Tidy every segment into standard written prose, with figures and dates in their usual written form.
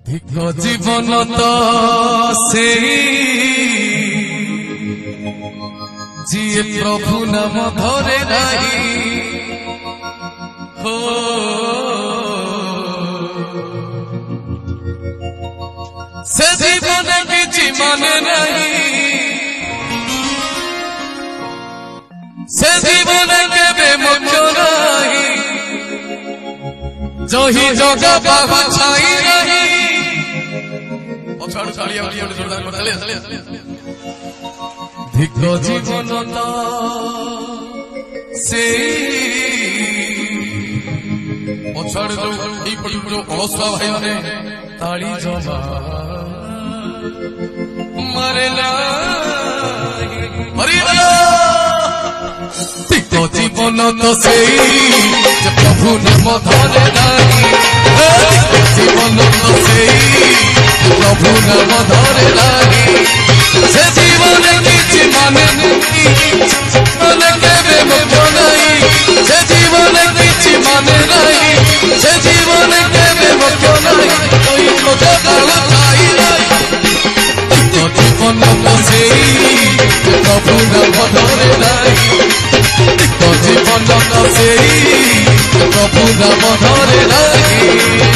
धिक जीवन तो से जी प्रभु नाम धरे नहीं हो से जीवन किछि माने नहीं से जीवन केबे मोक्ष नहीं जो ही जगह बाबा छाई नहीं धिक जीवन से पछाड़ जो अलसुआ भाई मैंने ताली जमा मरे धिक जीवन तो से प्रभु नाम धरे नहीं जीवन तो से प्रभु नाम धरे नहीं से जीवन किछि माने मन केबे मोक्ष नहीं से जीवन किछि माने नहीं से जीवन केबे मोक्ष नहीं कोई मोक्ष काल छाई नहीं तो जीवन तो से प्रभु नाम धरे नहीं तो जीवन तो से प्रभु नाम धरे नहीं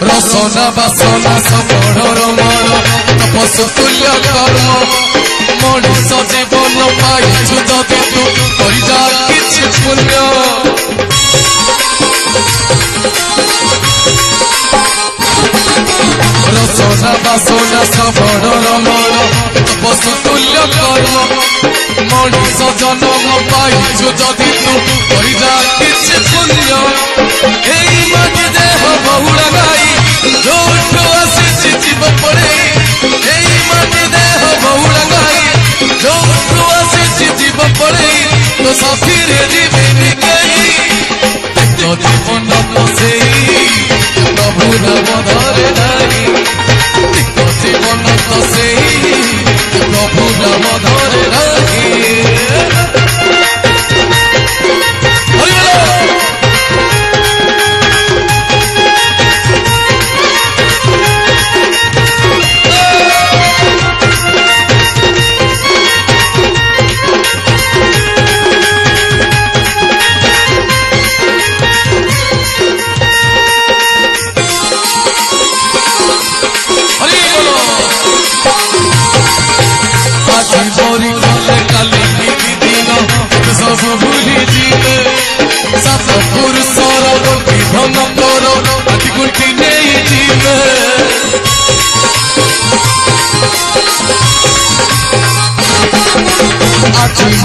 रसना बासना सबड़र मर तपस्या तुल्य कर्म मनुष्य जीवन पाइछु जदि तू करि जा किछि पुण्य रसना बासना सबड़र मर तपस्या तुल्य कर्म मनुष्य जन्म पाइछु जदि तू करि जा किछि पुण्य एई माटी देह बहुड़ा गाई जोठो आसी जीव पड़े एई माटी देह बहुड़ा गाई जोठो आसी जीव पड़े तो साथी रे जीवे गई तो जीवन तो से प्रभु नाम धरे नहीं तो जीवन तो से प्रभु नाम धरे नहीं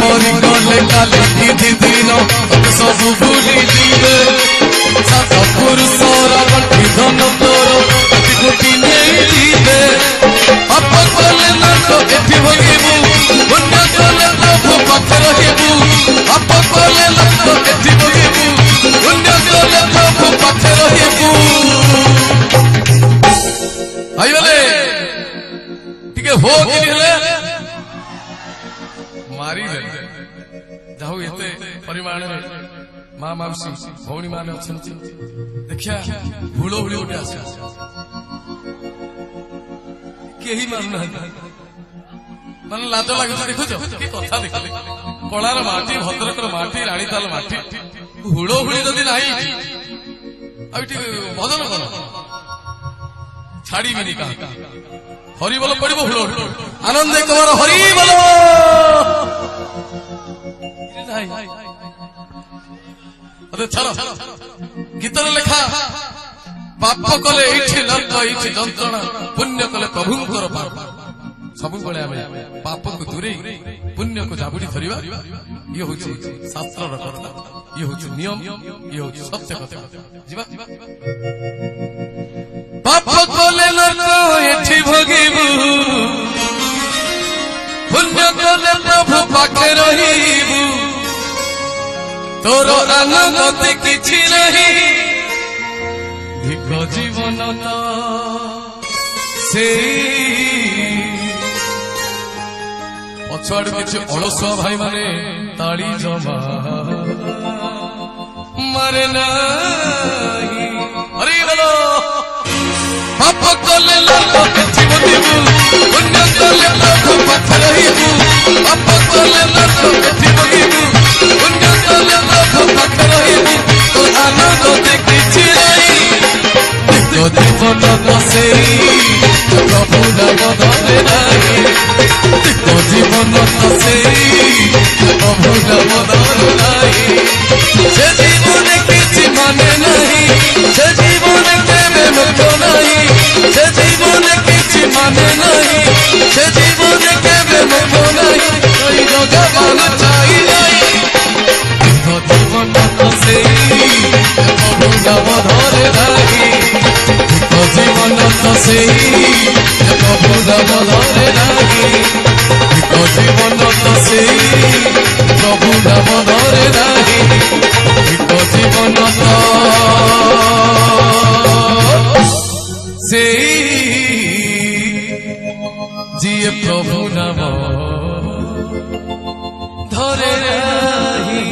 मरी गले काली निधि दिन सब भूली जीवे सात पुरुषर गंठी धन तोर कोटि नहीं जीवे पाप कले न तो एथि भगिबू पुण्य कले प्रभु पाखे रहिबू पाप कले न तो एथि भगिबू पुण्य कले प्रभु पाखे रहिबू आइले टिके हो गिले मारी जाऊ एते परिमाण माँ माउसी भौणी मान अच्छा देखिया हुड़ो हुड़ी गोटे आस कहीं मानुना मान लाज लगे देखुच कि कथा देख कलार माटी भद्रकर माटी राणीताल माटी हुड़ो हुड़ी जदि ना भजन कर छाड़ी कहा हरि बोल पड़ो हुड़ो आनंद कमार हरि बोल गीतर लेखा पाप कले नर्क ये जंत्रणा पुण्य कले प्रभुंकर पाप सब पाप को दूरे पुण्य को जाबुड़ी धरिबा ये हूँ शास्त्र कथा ये हूँ नियम ये हूँ सत्य कथा जीवा पाप कले नर्क ये भोगिबू पुण्य कले प्रभु पाखे रहिबू तोर आनंद किछि नहीं धिक जीवन से पछाड़ किछि अलसुआ भाई माने ताली जमा मारे नहीं अरे बोलो पाप कले लोक जीव जीवु पुण्य कले लोक पाख रहिबु पाप कले लोक जीव जीवु पुण्य कले लोक पाख रहिबु तो आनंद किछि नहीं तो जीवन तो सेई प्रभु नाम धरे नहीं तो जीवन तो सेई प्रभु नाम धरे नहीं से जीवन किछि माने नहीं से जीवन केबे मुक्त नहीं से जीवन किछि माने नहीं से जीवन केबे मुक्त नहीं कोई जगवान चाहि नहीं तो जीवन तो सेई प्रभु नाम धरे नहीं तो जीवन तो सेई प्रभु नाम धरे नहीं तो जीवन तो सेई प्रभु नाम धरे नहीं तो जीवन तो सेई जिए प्रभु नाम धरे नहीं।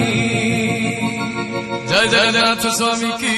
जय जगन्नाथ स्वामी की